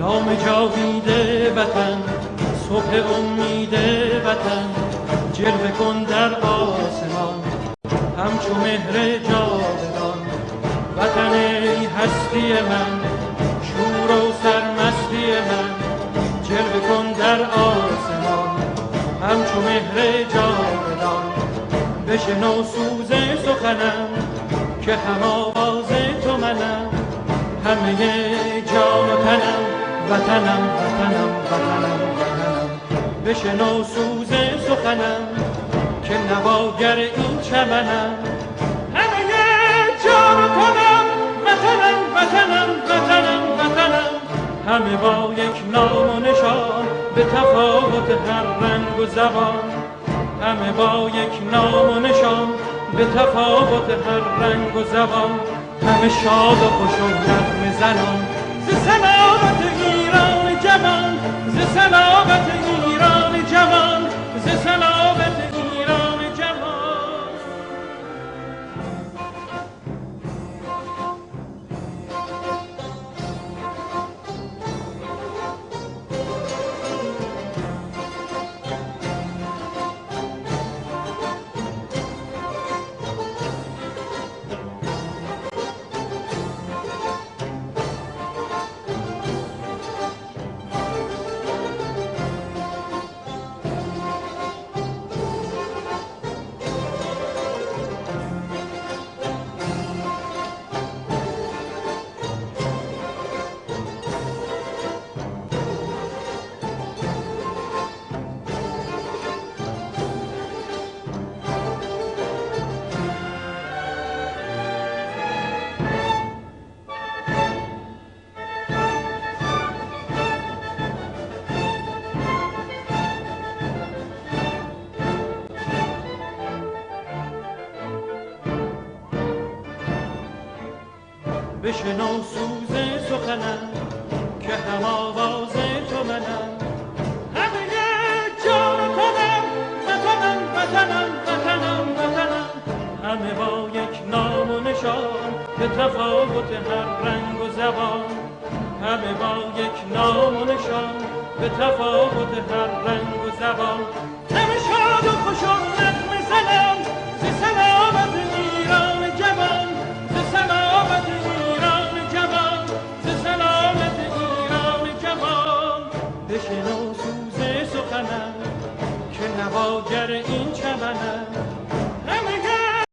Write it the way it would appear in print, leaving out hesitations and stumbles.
نام جاوید وطن، صبح امید وطن، جلوه کن در آسمان همچو مهر جاودان. وطن ای هستی من، شور و سرمستی من، جلوه کن در آسمان همچو مهر جاودان. بشنو سوز سخنم که هم آواز تو منم، همه جان و تنم وطنم وطنم وطنم وطنم. بشنو سوز سخنم که نواگر این چمنم، همه جان و تنم وطنم وطنم وطنم وطنم. همه با یک نام و نشان به تفاوت هر رنگ و زبان، همه با یک نام و نشان به تفاوت هر رنگ و زبان. همه شاد و خوش و نغمه زنان ز سلامت ایران جوان، ز سلامت ایران جوان، ز سلامت ایران جوان. بشنو سوز سخنم که هم آواز تو منم، همه جان و تنم وطنم وطنم وطنم وطنم. همه با یک نام و نشان به تفاوت هر رنگ و زبان، همه با یک نام و نشان به تفاوت هر رنگ و زبان. همه شاد و خوش و نغمه زنم ز سلامت ایران جوان، ز سلامت ایران جوان، ز سلامت ایران جوان. بشنو سوز سخنم که نواگر این چمنم،